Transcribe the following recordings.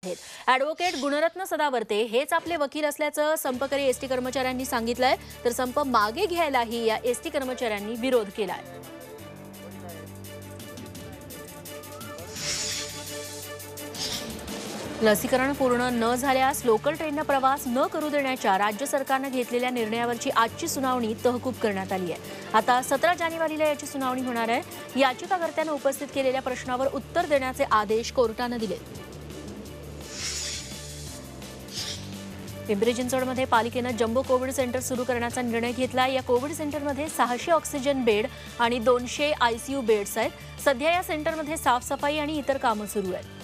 आहेत। ॲडव्होकेट गुणरत्न सदावर्ते हेच आपले वकील असल्याचं संपकरी एसटी कर्मचाऱ्यांनी सांगितलंय, तर संप मागे घ्यायलाही या एसटी कर्मचाऱ्यांनी विरोध केलाय। लसीकरण पूर्ण न झाल्यास लोकल ट्रेनने प्रवास न करू देण्याच्या राज्य सरकारने घेतलेल्या निर्णयावरची आजची सुनावणी तहकूब करण्यात आली आहे। आता 17 जानेवारीला याची सुनावणी होणार आहे। याचिकाकर्त्यांनी उपस्थित केलेल्या प्रश्नावर उत्तर देण्याचे आदेश कोर्टाने दिले। पिंपरी चिंचवडमध्ये पालिकेने जम्बो कोविड सेंटर सुरू करण्याचा निर्णय घेतला। या कोविड सेंटरमध्ये 600 ऑक्सिजन बेड आणि 200 आयसीयू बेड्स आहेत। सध्या या सेंटरमध्ये साफसफाई आणि इतर कामे सुरू आहेत।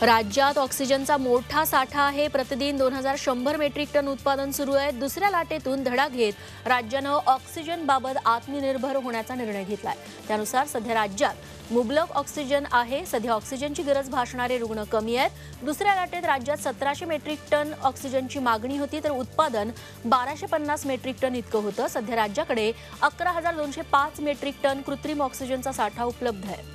राज्यात ऑक्सिजनचा मोठा साठा आहे। प्रतिदिन 2100 मेट्रिक टन उत्पादन सुरू आहे। दुसऱ्या लाटेतून धडा घेत राज्याने ऑक्सिजन बाबत आत्मनिर्भर होण्याचा निर्णय घेतलाय। त्यानुसार सध्या राज्यात मुबलक ऑक्सिजन आहे। सध्या ऑक्सिजनची गरज भासणारे रुग्ण कमी आहेत। दुसऱ्या लाटेत राज्यात 1700 मेट्रिक टन ऑक्सिजनची मागणी होती, तर उत्पादन 1250 मेट्रिक टन इतकं होतं। सध्या राज्याकडे 11205 मेट्रिक टन कृत्रिम ऑक्सिजनचा साठा उपलब्ध आहे।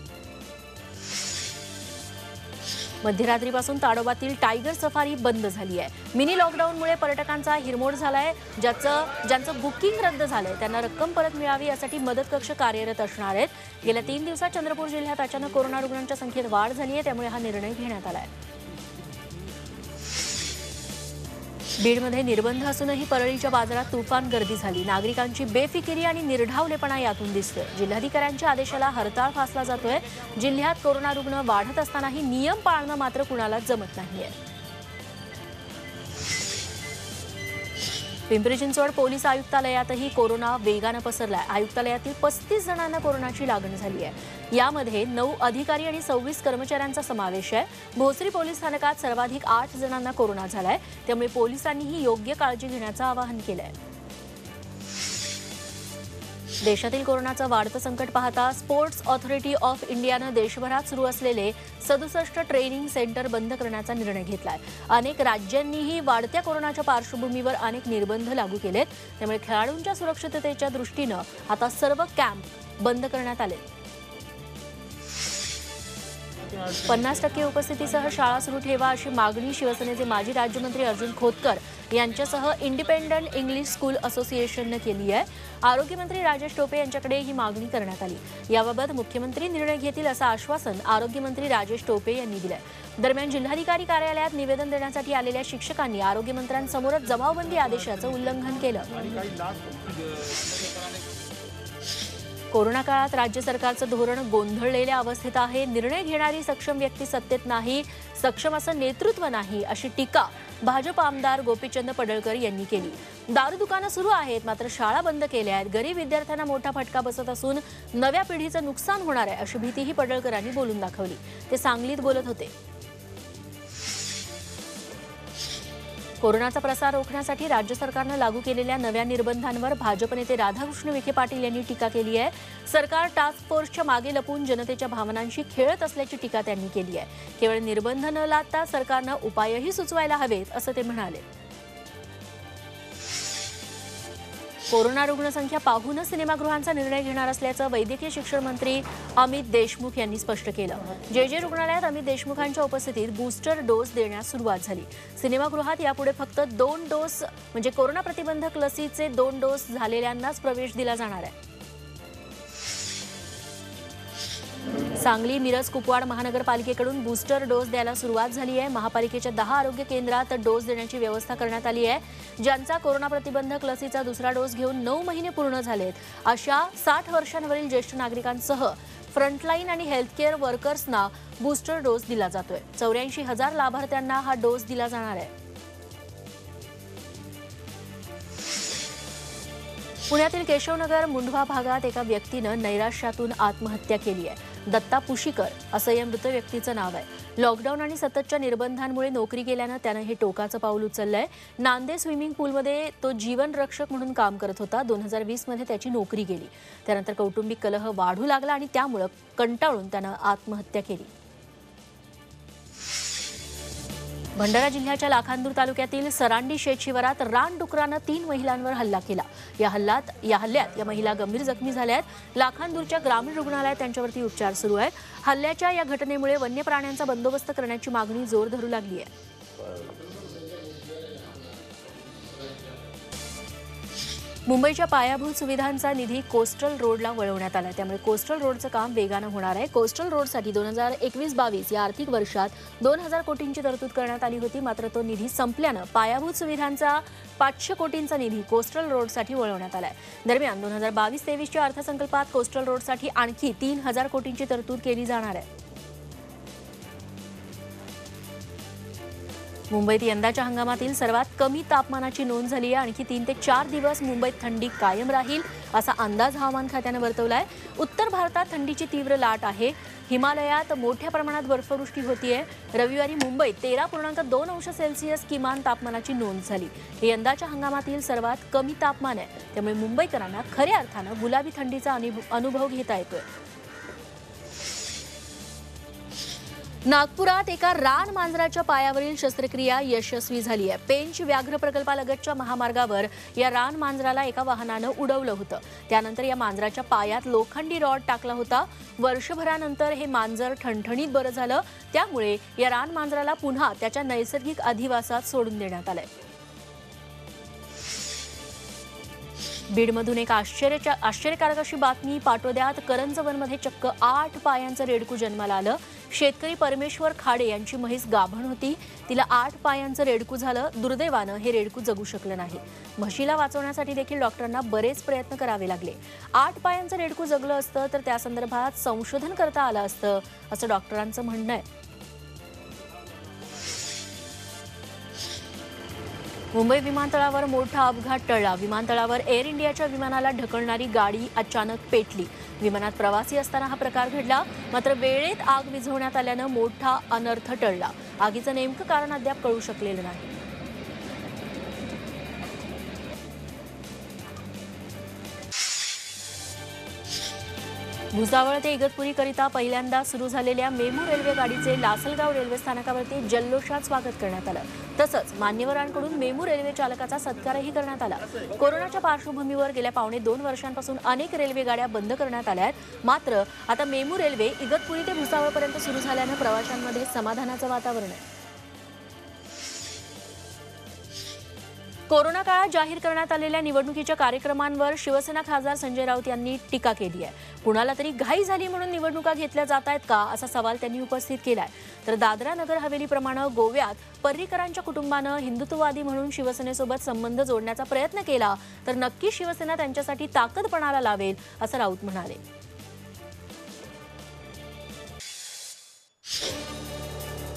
मध्यरात्रीपासून ताडोबातील टायगर सफारी बंद झाली आहे। मिनी लॉकडाऊनमुळे पर्यटकांचा हिरमोड झालाय। ज्यांचं बुकिंग रद्द झालंय त्यांना रक्कम परत मिळावी यासाठी मदत कक्ष कार्यरत असणार आहेत। गेल्या 3 दिवसात चंद्रपूर जिल्ह्यात अचानक कोरोना रुग्णांच्या संख्येत वाढ झाली आहे, त्यामुळे हा निर्णय घेण्यात आलाय। बीडमध्ये निर्बंध असूनही परळीच्या बाजारात तुफान गर्दी झाली। नागरिकांची बेफिकिरी आणि निर्ढावलेपणा यातून दिसतोय। जिल्हाधिकाऱ्यांच्या आदेशाला हरताळ फासला जातोय। जिल्ह्यात कोरोना रुग्ण वाढत असतानाही नियम पाळणं मात्र कुणाला जमत नाहीये। पिंपरी चिंचवड पोलीस आयुक्तालयातही कोरोना वेगाने पसरलाय। आयुक्तालयातील 35 जणांना कोरोनाची लागण झाली आहे। यामध्ये 9 अधिकारी आणि 26 कर्मचाऱ्यांचा समावेश आहे। भोसरी पोलीस स्थानकात सर्वाधिक 8 जणांना कोरोना झालाय, त्यामुळे पोलिसांनीही योग्य काळजी घेण्याचं आवाहन केलंय। देशातील कोरोनाचं वाढतं संकट पाहता स्पोर्ट्स ऑथॉरिटी ऑफ इंडियानं देशभरात सुरू असलेले 67 ट्रेनिंग सेंटर बंद करण्याचा निर्णय घेतलाय। अनेक राज्यांनीही वाढत्या कोरोनाच्या पार्श्वभूमीवर अनेक निर्बंध लागू केलेत, त्यामुळे खेळाडूंच्या सुरक्षिततेच्या दृष्टीनं आता सर्व कॅम्प बंद करण्यात आले। 50% उपस्थितीसह शाळा सुरू ठेवा अशी मागणी शिवसेनेचे माजी राज्यमंत्री अर्जुन खोतकर यांच्यासह इंडिपेंडंट इंग्लिश स्कूल असोसिएशनने केली आहे। आरोग्यमंत्री राजेश टोपे यांच्याकडे ही मागणी करण्यात आली। याबाबत मुख्यमंत्री निर्णय घेतील असं आश्वासन आरोग्यमंत्री राजेश टोपे यांनी दिलंय। दरम्यान जिल्हाधिकारी कार्यालयात निवेदन देण्यासाठी आलेल्या शिक्षकांनी आरोग्यमंत्र्यांसमोरच जमावबंदी आदेशाचं उल्लंघन केलं। कोरोना काळात राज्य सरकारचं धोरण गोंधळलेल्या अवस्थेत आहे। निर्णय घेणारी सक्षम व्यक्ती सत्तेत नाही, सक्षम असं नेतृत्व नाही, अशी टीका भाजप आमदार गोपीचंद पडळकर यांनी केली। दारू दुकानं सुरू आहेत, मात्र शाळा बंद केल्या आहेत। गरीब विद्यार्थ्यांना मोठा फटका बसत असून नव्या पिढीचं नुकसान होणार आहे, अशी भीतीही पडळकरांनी बोलून दाखवली। ते सांगलीत बोलत होते। कोरोनाचा प्रसार रोखण्यासाठी राज्य सरकारने लागू केलेल्या नव्या निर्बंधांवर भाजप नेते राधाकृष्ण विखे पाटील यांनी टीका केली आहे। सरकार टास्क फोर्सच्या मागे लपून जनतेच्या भावनांशी खेळत असल्याची टीका त्यांनी केली आहे। केवळ निर्बंध न लादता सरकारने उपायही सुचवायला हवेत, असं ते म्हणाले। कोरोना रुग्णसंख्या पाहूनच सिनेमागृहांचा निर्णय घेणार असल्याचं वैद्यकीय शिक्षण मंत्री अमित देशमुख यांनी स्पष्ट केलं। जे रुग्णालयात अमित देशमुखांच्या उपस्थितीत बूस्टर डोस देण्यास सुरुवात झाली। सिनेमागृहात यापुढे फक्त 2 डोस म्हणजे कोरोना प्रतिबंधक लसीचे 2 डोस झालेल्यांनाच प्रवेश दिला जाणार आहे। सांगली, मिरज, कुपवाड महानगरपालिकेकडून बूस्टर डोस द्यायला सुरुवात झाली आहे। महापालिकेच्या 10 आरोग्य केंद्रात डोस देण्याची व्यवस्था करण्यात आली आहे। ज्यांचा कोरोना प्रतिबंधक लसीचा दुसरा डोस घेऊन 9 महिने पूर्ण झालेत अशा 60 वर्षांवरील ज्येष्ठ नागरिकांसह फ्रंटलाईन आणि हेल्थकेअर वर्कर्सना बूस्टर डोस दिला जातोय। 84,000 लाभार्थ्यांना हा डोस दिला जाणार आहे। पुण्यातील केशवनगर मुंढवा भागात एका व्यक्तीनं नैराश्यातून आत्महत्या केली आहे। दत्ता पुशीकर असं या मृत व्यक्तीचं नाव आहे। लॉकडाऊन आणि सततच्या निर्बंधांमुळे नोकरी गेल्यानं त्यानं हे टोकाचं पाऊल उचललंय। नांदे स्विमिंग पूलमध्ये तो जीवन रक्षक म्हणून काम करत होता। 2020 मध्ये त्याची नोकरी गेली। त्यानंतर कौटुंबिक कलह वाढू लागला आणि त्यामुळे कंटाळून त्यानं आत्महत्या केली। भंडारा जिल्ह्याच्या लाखांदूर तालुक्यातील सरांडी शेतशिवारात रानडुकरानं 3 महिलांवर हल्ला केला. या हल्ल्यात या महिला गंभीर जखमी झाल्या आहेत. लाखांदूरच्या ग्रामीण रुग्णालयात त्यांच्यावरती उपचार सुरू आहेत. हल्ल्याच्या या घटनेमुळे वन्य प्राण्यांचा बंदोबस्त करण्याची मागणी जोर धरू लागली आहे. मुंबईच्या पायाभूत सुविधांचा निधी कोस्टल रोडला वळवण्यात आला. त्यामुळे कोस्टल रोडचं काम वेगानं होणार आहे. कोस्टल रोडसाठी 2021-22 या आर्थिक वर्षात 2000 कोटींची तरतूद करण्यात आली होती. मात्र तो निधी संपल्यानं पायाभूत सुविधांचा 500 कोटींचा निधी कोस्टल रोडसाठी वळवण्यात आलाय. दरम्यान 2022-23च्या अर्थसंकल्पात कोस्टल रोडसाठी आणखी 3000 कोटींची तरतूद केली जाणार आहे. मुंबईत यंदाच्या हंगामातील सर्वात कमी तापमानाची नोंद झाली आहे. आणखी 3 ते 4 दिवस मुंबईत थंडी कायम राहील असा अंदाज हवामान खात्यानं वर्तवलाय. उत्तर भारतात थंडीची तीव्र लाट आहे. हिमालयात मोठ्या प्रमाणात बर्फवृष्टी होतीये. रविवारी मुंबईत 13.2 अंश सेल्सिअस किमान तापमानाची नोंद झाली. हे यंदाच्या हंगामातील सर्वात कमी तापमान आहे. त्यामुळे मुंबईकरांना खऱ्या अर्थानं गुलाबी थंडीचा अनुभव घेता येतोय. नागपुरात एका रान मांजराच्या पायावरील शस्त्रक्रिया यशस्वी झाली आहे. पेंच व्याघ्र प्रकल्पालगतच्या महामार्गावर या रान मांजराला एका वाहनानं उडवलं होतं. त्यानंतर या मांजराच्या पायात लोखंडी रॉड टाकला होता. वर्षभरानंतर हे मांजर ठणठणीत बरं झालं. त्यामुळे या रान मांजराला पुन्हा त्याच्या नैसर्गिक अधिवासात सोडून देण्यात आलंय. बीडमधून एक आश्चर्यकारक अशी बातमी पाटोद्यात करंजवनमध्ये चक्क 8 पायांचं रेडकू जन्माला आलं. शेतकरी परमेश्वर खाडे यांची म्हैस गाभण होती. तिला 8 पायांचं रेडकू झालं. दुर्दैवानं हे रेडकू जगू शकलं नाही. म्हशीला वाचवण्यासाठी देखील डॉक्टरांना बरेच प्रयत्न करावे लागले. 8 पायांचं रेडकू जगलं असतं तर त्या संदर्भात संशोधन करता आलं असतं असं डॉक्टरांचं म्हणणं आहे. मुंबई विमानतळावर मोठा अपघात टळला. विमानतळावर एअर इंडियाच्या विमानाला ढकलणारी गाडी अचानक पेटली. विमानात प्रवासी असताना हा प्रकार घडला. मात्र वेळेत आग विझवण्यात आल्यानं मोठा अनर्थ टळला. आगीचं नेमकं कारण अद्याप कळू शकलेलं नाही. भुसावळ ते इगतपुरीकरिता पहिल्यांदा सुरू झालेल्या मेमू रेल्वे गाडीचे लासलगाव रेल्वे स्थानकावरती जल्लोषात स्वागत करण्यात आलं. तसंच मान्यवरांकडून मेमू रेल्वे चालकाचा सत्कारही करण्यात आला. कोरोनाच्या पार्श्वभूमीवर गेल्या 2.5 वर्षांपासून अनेक रेल्वे गाड्या बंद करण्यात आल्या आहेत. मात्र आता मेमू रेल्वे इगतपुरी ते भुसावळपर्यंत सुरू झाल्यानं प्रवाशांमध्ये समाधानाचं वातावरण आहे. कोरोना काळात जाहीर करण्यात आलेल्या निवडणुकीच्या कार्यक्रमांवर शिवसेना खासदार संजय राऊत यांनी टीका केली आहे. कुणाला तरी घाई झाली म्हणून निवडणुका घेतल्या जात आहेत का असा सवाल त्यांनी उपस्थित केलाय. तर दादरा नगर हवेलीप्रमाणे गोव्यात पर्रीकरांच्या कुटुंबानं हिंदुत्ववादी म्हणून शिवसेनेसोबत संबंध जोडण्याचा प्रयत्न केला तर नक्की शिवसेना त्यांच्यासाठी ताकद पणाला लावेल असं राऊत म्हणाले.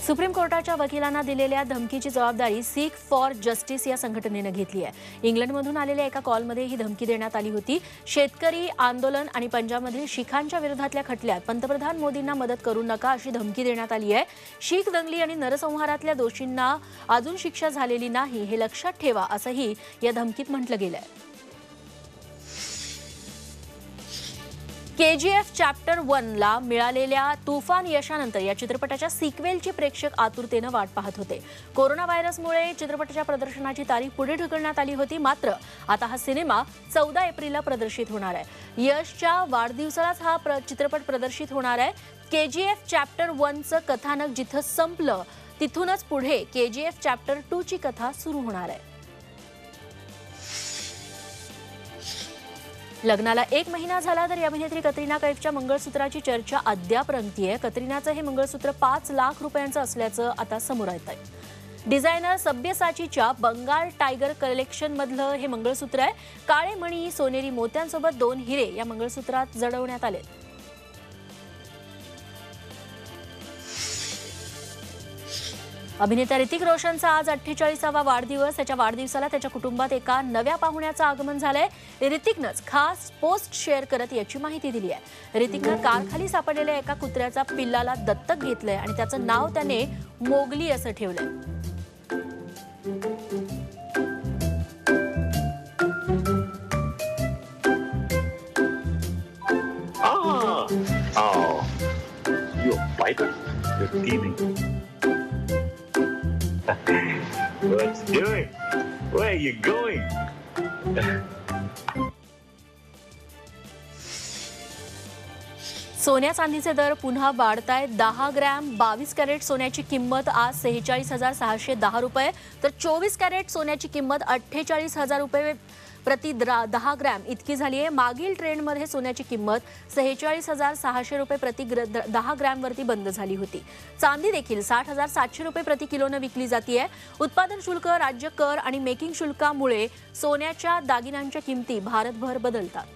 सुप्रीम कोर्टाच्या वकिलांना दिलेल्या धमकीची जबाबदारी सीक फॉर जस्टिस या संघटनेनं घेतली आहे. इंग्लंडमधून आलेल्या एका कॉलमध्ये ही धमकी देण्यात आली होती. शेतकरी आंदोलन आणि पंजाबमधील शीखांच्या विरोधातल्या खटल्यात पंतप्रधान मोदींना मदत करू नका अशी धमकी देण्यात आली आहे. शीख दंगली आणि नरसंहारातल्या दोषींना अजून शिक्षा झालेली नाही हे लक्षात ठेवा असंही या धमकीत म्हटलं गेलंय. KGF चॅप्टर 1 ला मिळालेल्या तुफान यशानंतर या चित्रपटाच्या सिक्वेलची प्रेक्षक आतुरतेनं वाट पाहत होते. कोरोना व्हायरसमुळे चित्रपटाच्या प्रदर्शनाची तारीख पुढे ढकलण्यात आली होती. मात्र आता हा सिनेमा 14 एप्रिलला प्रदर्शित होणार आहे. यशच्या वाढदिवसालाच हा चित्रपट प्रदर्शित होणार आहे. KGF चॅप्टर 1चं कथानक जिथं संपलं तिथूनच पुढे KGF चॅप्टर 2 ची कथा सुरू होणार आहे. लग्नाला 1 महिना झाला तर अभिनेत्री कतरिना कैफच्या मंगळसूत्राची चर्चा अद्याप रंगतीये. कतरिनाचं हे मंगळसूत्र 5 लाख रुपयांचं असल्याचं आता समोर येतंय. डिझायनर सब्यसाचीच्या बंगाल टायगर कलेक्शन मधलं हे मंगळसूत्र आहे. काळे मणी सोनेरी मोत्यांसोबत 2 हिरे या मंगळसूत्रात जडवण्यात आले. अभिनेता ऋतिक रोशनचा आज 48वा वाढदिवस. त्याच्या वाढदिवसाला त्याच्या कुटुंबात एका नव्या पाहुण्याचं आगमन झालंय. ऋतिकनंच खास पोस्ट शेअर करत याची माहिती दिली आहे. ऋतिकनं कारखाली सापडलेल्या एका कुत्र्याचा पिल्लाला दत्तक घेतलंय आणि त्याचं नाव त्याने मोगली असं ठेवलंय. Let's do it. Where are you going? सोन्या चांदीचे दर पुन्हा वाढतायत. 10 ग्रॅम 22 कॅरेट सोन्याची किंमत आज 46,610 रुपये, तर 24 कॅरेट सोन्याची किंमत 48,000 रुपये प्रति 10 ग्रॅम इतकी झाली आहे. मागील ट्रेंडमध्ये सोन्याची किंमत 46,600 रुपये प्रति 10 ग्रॅमवरती बंद झाली होती. चांदी देखील 60,700 रुपये प्रति किलोनं विकली जाते. उत्पादन शुल्क, राज्य कर आणि मेकिंग शुल्कामुळे सोन्याच्या दागिन्यांच्या किमती भारतभर बदलतात.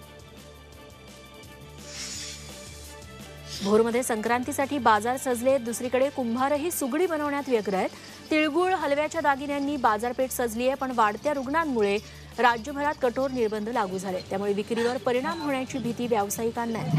भोरमध्ये संक्रांतीसाठी बाजार सजले. दुसरीकडे कुंभारही सुगडी बनवण्यात व्यग्र आहेत. तिळगुळ, हलव्याच्या दागिन्यांनी बाजारपेठ सजली आहे, पण वाढत्या रुग्णांमुळे राज्यभरात कठोर निर्बंध लागू झाले. त्यामुळे विक्रीवर परिणाम होण्याची भीती व्यावसायिकांना आहे.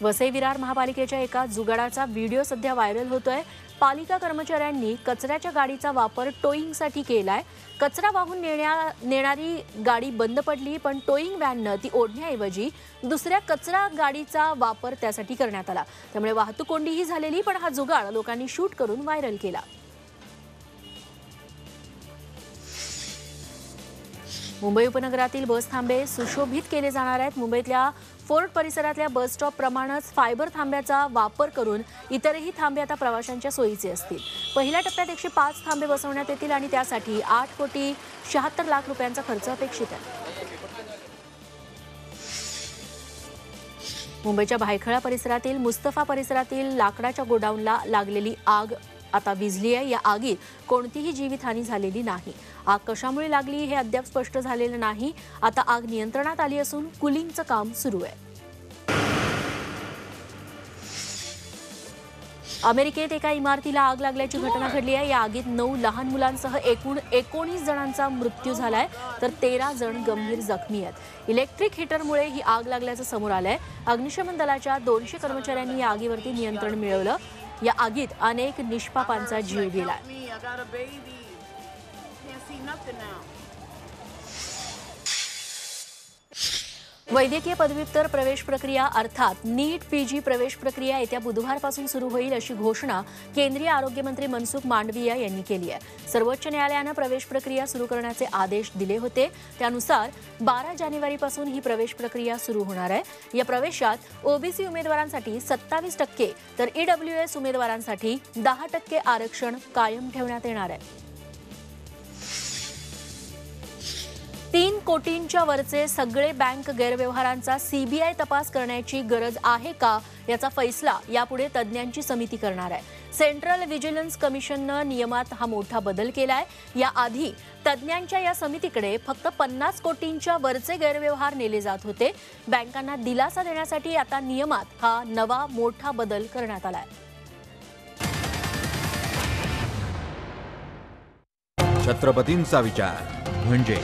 वसई विरार महापालिकेच्या एका जुगाडाचा व्हिडिओ सध्या व्हायरल होतोय. पालिका कर्मचाऱ्यांनी कचऱ्याच्या गाडीचा वापर टोईंगसाठी केलाय. कचरा वाहून नेणारी गाडी बंद पडली, पण टोईंग व्हॅननं ती ओढण्याऐवजी दुसऱ्या कचरा गाडीचा वापर त्यासाठी करण्यात आला. त्यामुळे वाहतूक कोंडीही झालेली, पण हा जुगाड लोकांनी शूट करून व्हायरल केला. मुंबई उपनगरातील बस थांबे सुशोभित केले जाणार आहेत. मुंबईतल्या फोर्ट परिसरातल्या बस स्टॉप प्रमाणेच फायबर थांब्याचा वापर करून इतरही थांबे आता प्रवाशांच्या सोयीचे असतील. पहिल्या टप्प्यात 105 थांबे बसवण्यात येतील आणि त्यासाठी 8,76,00,000 रुपयांचा खर्च अपेक्षित आहे. मुंबईच्या भायखळा परिसरातील मुस्तफा परिसरातील लाकडाच्या गोडाऊनला लागलेली आग आता विझली आहे. या आगीत कोणतीही जीवितहानी झालेली नाही. आग कशामुळे लागली हे अद्याप स्पष्ट झालेलं नाही. आता आग नियंत्रणात आली असून कुलिंगचं काम सुरू आहे. अमेरिकेत एका इमारतीला आग लागल्याची घटना घडली आहे. या आगीत 9 लहान मुलांसह एकूण 19 जणांचा मृत्यू झालाय, तर 13 जण गंभीर जखमी आहेत. इलेक्ट्रिक हिटरमुळे ही आग लागल्याचं समोर आलंय. अग्निशमन दलाच्या 200 कर्मचाऱ्यांनी या आगीवरती नियंत्रण मिळवलं. या आगीत अनेक निष्पापांचा जीव गेलाय. वैद्यकीय पदव्युत्तर प्रवेश प्रक्रिया अर्थात नीट पीजी प्रवेश प्रक्रिया येत्या बुधवारपासून सुरू होईल अशी घोषणा केंद्रीय आरोग्य मंत्री मनसुख मांडविया यांनी केली आहे. सर्वोच्च न्यायालयानं प्रवेश प्रक्रिया सुरू करण्याचे आदेश दिले होते. त्यानुसार 12 जानेवारीपासून ही प्रवेश प्रक्रिया सुरू होणार आहे. या प्रवेशात ओबीसी उमेदवारांसाठी 27%, तर ईडब्ल्यूएस उमेदवारांसाठी 10% आरक्षण कायम ठेवण्यात येणार आहे. 3 कोटींच्या वरचे सगळे बँक गैरव्यवहारांचा सीबीआय तपास करण्याची गरज आहे का याचा फैसला यापुढे तज्ज्ञांची समिती करणार आहे. सेंट्रल व्हिजिलन्स कमिशननं नियमात हा मोठा बदल केलाय. याआधी तज्ज्ञांच्या या समितीकडे फक्त 50 कोटींच्या वरचे गैरव्यवहार नेले जात होते. बँकांना दिलासा देण्यासाठी आता नियमात हा नवा मोठा बदल करण्यात आलाय. छत्रपतींचा विचार म्हणजे